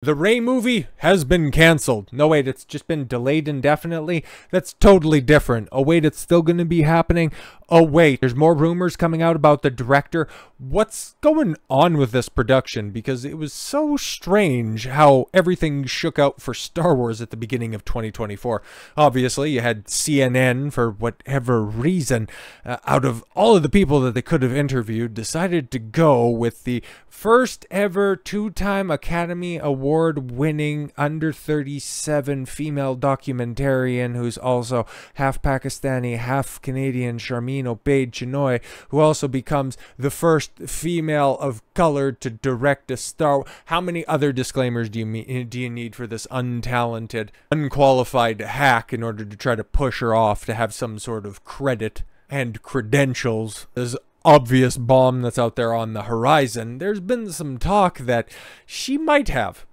The Rey movie has been canceled. No, wait, it's just been delayed indefinitely. That's totally different. Oh, wait, it's still going to be happening. Oh, wait, there's more rumors coming out about the director. What's going on with this production? Because it was so strange how everything shook out for Star Wars at the beginning of 2024. Obviously, you had CNN, for whatever reason, out of all of the people that they could have interviewed, decided to go with the first ever two-time Academy Award winning under 37 female documentarian who's also half Pakistani, half Canadian, Sharmeen Obaid-Chinoy, who also becomes the first female of color to direct a Star Wars. How many other disclaimers do you need for this untalented, unqualified hack in order to try to push her off to have some sort of credit and credentials? This obvious bomb that's out there on the horizon. There's been some talk that she might have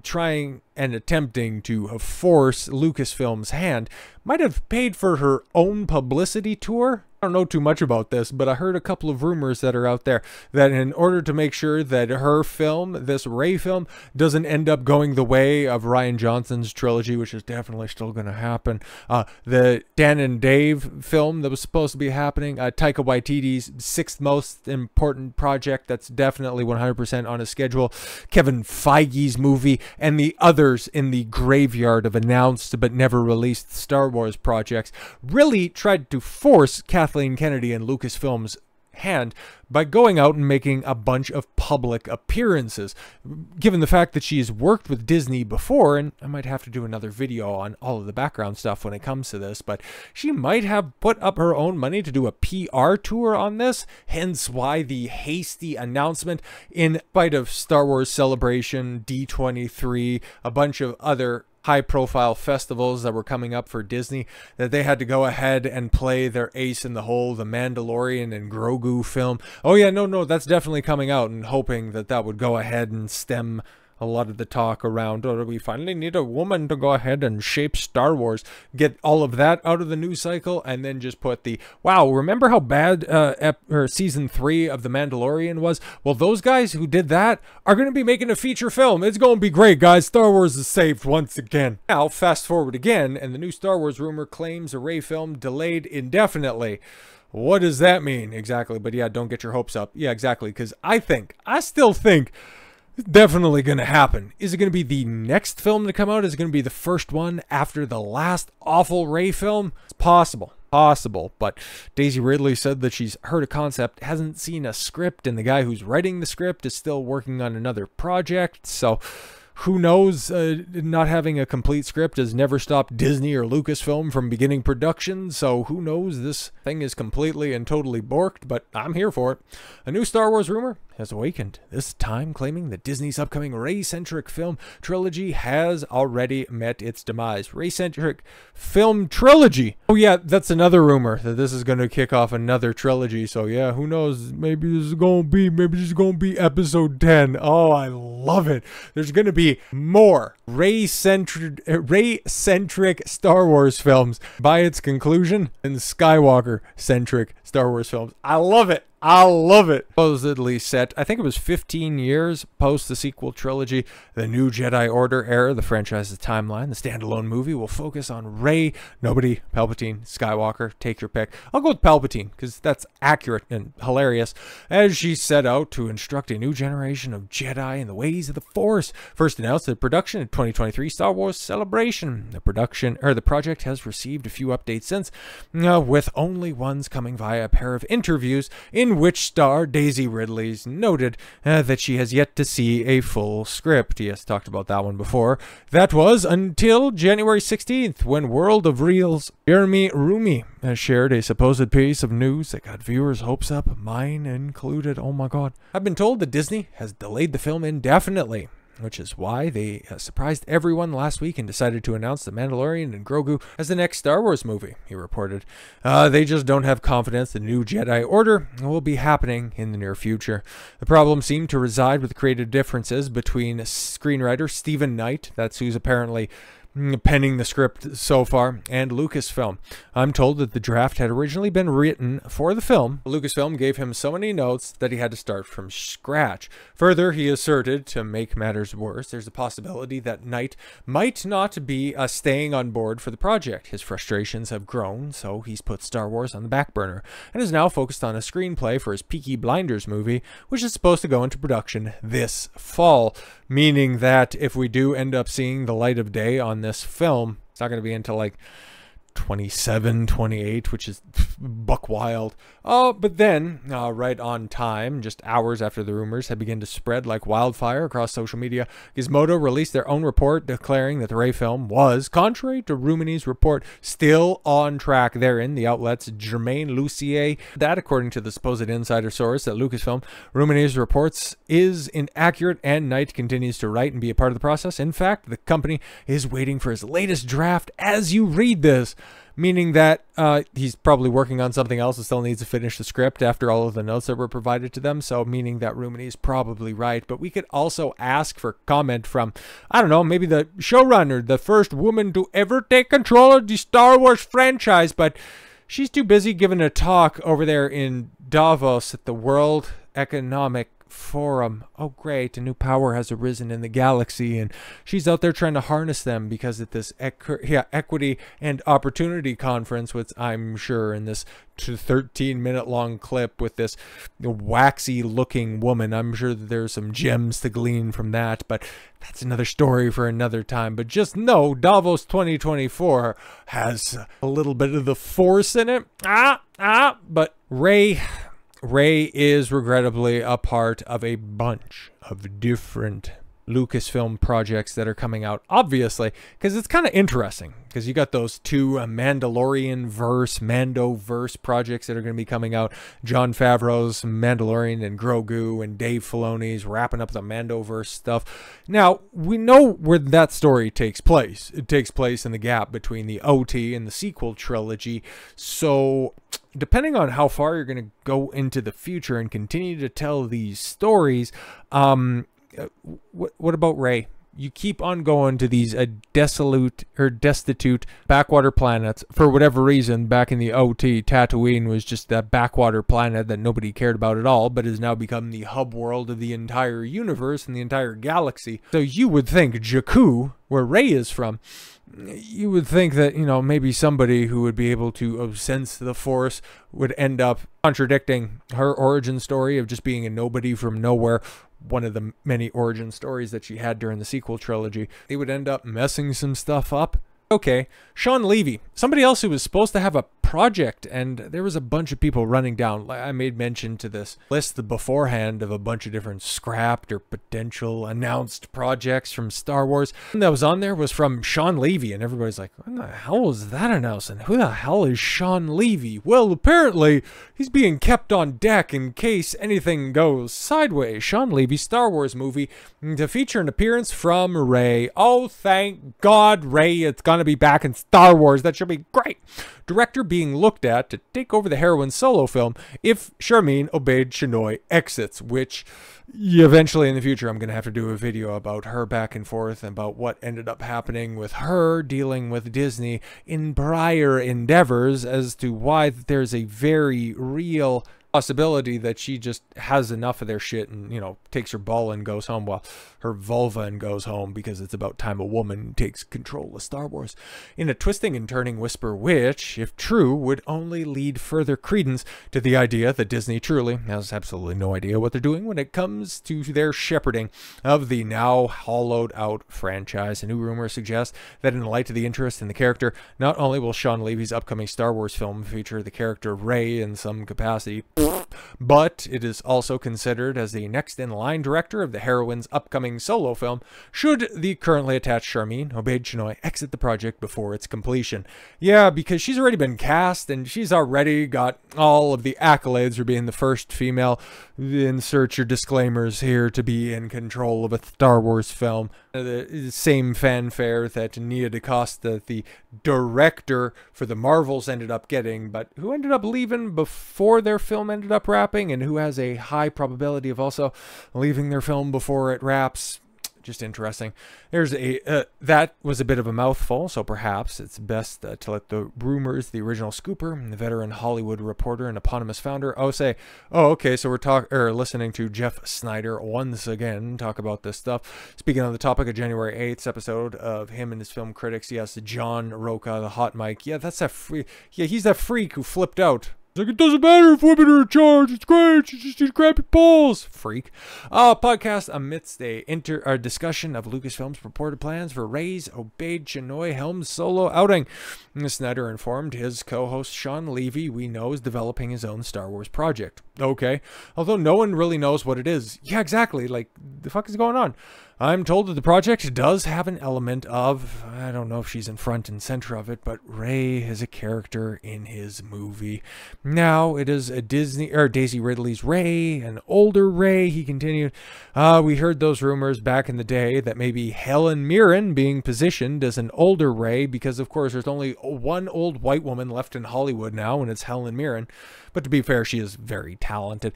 trying and attempting to force Lucasfilm's hand, might have paid for her own publicity tour. I don't know too much about this, but I heard a couple of rumors that are out there that in order to make sure that her film, this Rey film, doesn't end up going the way of Rian Johnson's trilogy, which is definitely still going to happen, the Dan and Dave film that was supposed to be happening, Taika Waititi's sixth most important project that's definitely 100% on his schedule, Kevin Feige's movie, and the others in the graveyard of announced but never released Star Wars projects, really tried to force Kathleen Kennedy and Lucasfilm's hand by going out and making a bunch of public appearances. Given the fact that she's worked with Disney before, and I might have to do another video on all of the background stuff when it comes to this, but she might have put up her own money to do a PR tour on this, hence why the hasty announcement in spite of Star Wars Celebration, D23, a bunch of other high-profile festivals that were coming up for Disney, that they had to go ahead and play their ace in the hole, the Mandalorian and Grogu film. Oh yeah, no, that's definitely coming out, and hoping that that would go ahead and stem a lot of the talk around, oh, we finally need a woman to go ahead and shape Star Wars. Get all of that out of the news cycle, and then just put the, wow, remember how bad season 3 of The Mandalorian was? Well, those guys who did that are going to be making a feature film. It's going to be great, guys. Star Wars is saved once again. Now, fast forward again, and the new Star Wars rumor claims a Rey film delayed indefinitely. What does that mean? Exactly. But yeah, don't get your hopes up. Yeah, exactly. Because I still think it's definitely going to happen. Is it going to be the next film to come out? Is it going to be the first one after the last awful Rey film? It's possible. But Daisy Ridley said that she's heard a concept, hasn't seen a script, and the guy who's writing the script is still working on another project. So who knows? Not having a complete script has never stopped Disney or Lucasfilm from beginning production, so who knows? This thing is completely and totally borked, but I'm here for it. A new Star Wars rumor has awakened, this time claiming that Disney's upcoming Rey-centric film trilogy has already met its demise. Rey-centric film trilogy. Oh yeah, that's another rumor, that this is going to kick off another trilogy, so yeah, who knows? Maybe this is going to be episode 10. Oh, I love it. There's going to be more Rey-centric Star Wars films by its conclusion than Skywalker-centric Star Wars films. I love it. Supposedly set, I think it was 15 years post the sequel trilogy, the new Jedi Order era, the franchise's timeline. The standalone movie will focus on Rey, nobody, Palpatine, Skywalker, take your pick. I'll go with Palpatine, because that's accurate and hilarious, as she set out to instruct a new generation of Jedi in the ways of the Force. First announced the production of 2023 Star Wars Celebration. The project has received a few updates since, with only ones coming via a pair of interviews in which star Daisy Ridley's noted that she has yet to see a full script. Yes, talked about that one before. That was until January 16th, when World of Reels' Jeremy Rumi shared a supposed piece of news that got viewers' hopes up, mine included. Oh my god. I've been told that Disney has delayed the film indefinitely, which is why they surprised everyone last week and decided to announce The Mandalorian and Grogu as the next Star Wars movie, he reported. They just don't have confidence the new Jedi Order will be happening in the near future. The problem seemed to reside with creative differences between screenwriter Stephen Knight, that's who's apparently penning the script so far, and Lucasfilm. I'm told that the draft had originally been written for the film. Lucasfilm gave him so many notes that he had to start from scratch. Further, he asserted, to make matters worse, there's a possibility that Knight might not be staying on board for the project. His frustrations have grown, so he's put Star Wars on the back burner, and is now focused on a screenplay for his Peaky Blinders movie, which is supposed to go into production this fall, meaning that if we do end up seeing the light of day on this film, it's not going to be until like 27, 28, which is buck wild. Oh, but then, right on time, just hours after the rumors had begun to spread like wildfire across social media, Gizmodo released their own report declaring that the Rey film was, contrary to Rumini's report, still on track. Therein, the outlet's Germain Lucier, that according to the supposed insider source at Lucasfilm, Rumini's reports is inaccurate and Knight continues to write and be a part of the process. In fact, the company is waiting for his latest draft as you read this. Meaning that he's probably working on something else and still needs to finish the script after all of the notes that were provided to them. So meaning that Rumini is probably right. But we could also ask for comment from, I don't know, maybe the showrunner, the first woman to ever take control of the Star Wars franchise. But she's too busy giving a talk over there in Davos at the World Economic Forum. Oh great, a new power has arisen in the galaxy and she's out there trying to harness them because at this equity and opportunity conference, which I'm sure in this 13-minute long clip with this waxy looking woman, I'm sure that there's some gems to glean from that, but that's another story for another time. But just know Davos 2024 has a little bit of the Force in it. But Rey is regrettably a part of a bunch of different Lucasfilm projects that are coming out, obviously, because it's kind of interesting, because you got those two Mando-verse projects that are going to be coming out. Jon Favreau's Mandalorian and Grogu, and Dave Filoni's wrapping up the Mandoverse stuff. Now, we know where that story takes place. It takes place in the gap between the OT and the sequel trilogy, so depending on how far you're going to go into the future and continue to tell these stories, what about Rey? You keep on going to these destitute backwater planets. For whatever reason, back in the OT, Tatooine was just that backwater planet that nobody cared about at all, but has now become the hub world of the entire universe and the entire galaxy. So you would think Jakku, where Rey is from, you would think that, you know, maybe somebody who would be able to sense the Force would end up contradicting her origin story of just being a nobody from nowhere, one of the many origin stories that she had during the sequel trilogy. They would end up messing some stuff up. Okay, Shawn Levy, somebody else who was supposed to have a project, and there was a bunch of people running down. I made mention to this list beforehand of a bunch of different scrapped or potential announced projects from Star Wars. And that was on there was from Shawn Levy, and everybody's like, when the hell was that announced? And who the hell is Shawn Levy? Well, apparently, he's being kept on deck in case anything goes sideways. Shawn Levy's Star Wars movie to feature an appearance from Rey. Oh, thank God, Rey, it's gonna be back in Star Wars. That should be great. Director being looked at to take over the heroine's solo film if Sharmeen Obaid-Chinoy exits, which eventually in the future I'm going to have to do a video about her back and forth and about what ended up happening with her dealing with Disney in prior endeavors as to why there's a very real possibility that she just has enough of their shit and, you know, takes her ball and goes home, well, her vulva and goes home, because it's about time a woman takes control of Star Wars. In a twisting and turning whisper which, if true, would only lead further credence to the idea that Disney truly has absolutely no idea what they're doing when it comes to their shepherding of the now hollowed out franchise. A new rumor suggests that in light of the interest in the character, not only will Shawn Levy's upcoming Star Wars film feature the character Rey in some capacity, but it is also considered as the next in line director of the heroine's upcoming solo film, should the currently attached Sharmeen Obaid-Chinoy exit the project before its completion. Yeah, because she's already been cast and she's already got all of the accolades for being the first female, insert your disclaimers here, to be in control of a Star Wars film. The same fanfare that Nia DaCosta, the director for the Marvels, ended up getting, but who ended up leaving before their film ended up wrapping, and who has a high probability of also leaving their film before it wraps. just interesting. There's that was a bit of a mouthful, so perhaps it's best to let the rumors, the original scooper, the veteran Hollywood reporter and eponymous founder, say, okay, so we're listening to Jeff Snyder once again talk about this stuff. Speaking on the topic of January 8th episode of him and his film critics, yes, John Roca, the hot mic. Yeah, that's that freak. Yeah, he's that freak who flipped out. Like, it doesn't matter if women are in charge. It's great. You just need crappy balls. Freak. Podcast amidst a discussion of Lucasfilm's purported plans for Ray's Obaid-Chinoy helm solo outing. Snyder informed his co-host Shawn Levy we know is developing his own Star Wars project. Okay. Although no one really knows what it is. Yeah, exactly. Like, the fuck is going on? I'm told that the project does have an element of, I don't know if she's in front and center of it, but Rey is a character in his movie. Now, it is a Daisy Ridley's Rey, an older Rey, he continued. We heard those rumors back in the day that maybe Helen Mirren being positioned as an older Rey, because of course there's only one old white woman left in Hollywood now, and it's Helen Mirren. But to be fair, she is very talented.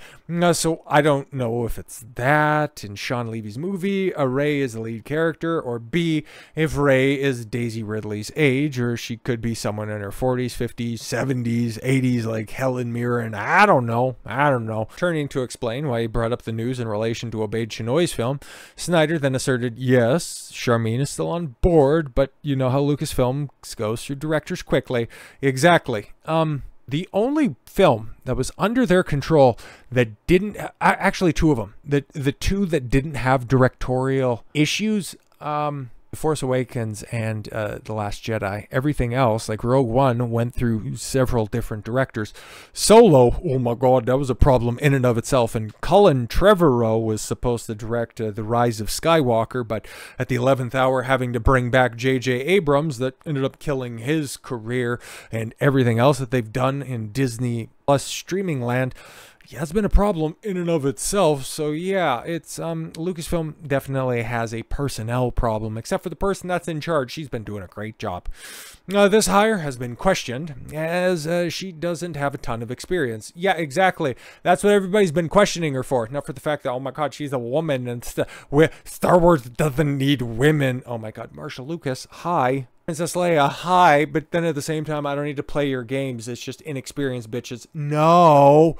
So I don't know if it's that in Shawn Levy's movie, Rey is the lead character, or B, if Rey is Daisy Ridley's age, or she could be someone in her 40s, 50s, 70s, 80s, like Helen Mirren. I don't know. Turning to explain why he brought up the news in relation to Obaid-Chinoy's film, Snyder then asserted, yes, Sharmeen is still on board, but you know how Lucasfilm goes through directors quickly. Exactly. The only film that was under their control that didn't, actually two of them, the two that didn't have directorial issues, The Force Awakens and The Last Jedi. Everything else, like Rogue One, went through several different directors. Solo, oh my god, that was a problem in and of itself. And Colin Trevorrow was supposed to direct The Rise of Skywalker, but at the 11th hour having to bring back J.J. Abrams, that ended up killing his career and everything else that they've done in Disney Plus streaming land. Yeah, it's been a problem in and of itself. So yeah, it's Lucasfilm definitely has a personnel problem, except for the person that's in charge. She's been doing a great job. This hire has been questioned as she doesn't have a ton of experience. Yeah, exactly. That's what everybody's been questioning her for. Not for the fact that, oh my god, she's a woman and Star Wars doesn't need women. Oh my god, Marshall Lucas, hi. Princess Leia, hi, but then at the same time, I don't need to play your games. It's just inexperienced bitches. No.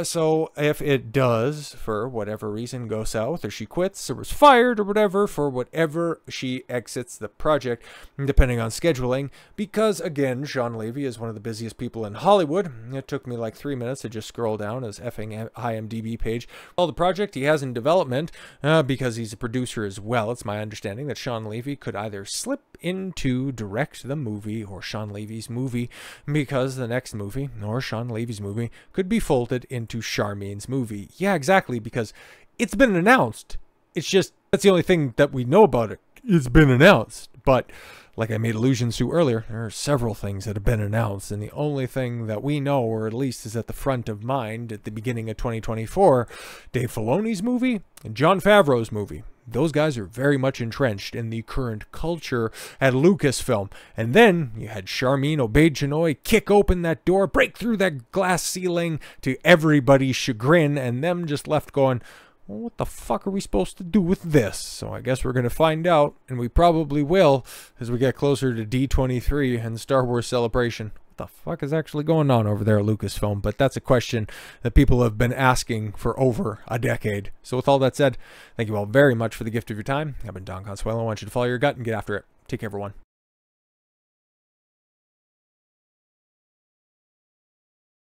So if it does, for whatever reason, go south, or she quits, or was fired, or whatever, for whatever she exits the project, depending on scheduling, because, again, Shawn Levy is one of the busiest people in Hollywood. It took me like 3 minutes to just scroll down his effing IMDb page. Well, the project he has in development, because he's a producer as well, it's my understanding that Shawn Levy could either slip into direct the movie or Shawn Levy's movie, because the next movie or Shawn Levy's movie could be folded into Sharmeen's movie. Yeah, exactly, because it's been announced. It's just, that's the only thing that we know about it. It's been announced. But like I made allusions to earlier, there are several things that have been announced, and the only thing that we know, or at least is at the front of mind at the beginning of 2024, Dave Filoni's movie and Jon Favreau's movie. Those guys are very much entrenched in the current culture at Lucasfilm. And then you had Sharmeen Obaid-Chinoy kick open that door, break through that glass ceiling to everybody's chagrin, and them just left going, well, what the fuck are we supposed to do with this? So I guess we're going to find out, and we probably will as we get closer to D23 and Star Wars Celebration. What the fuck is actually going on over there at Lucasfilm? But that's a question that people have been asking for over a decade. So with all that said, thank you all very much for the gift of your time. I've been Don Consuelo. I want you to follow your gut and get after it. Take care, everyone.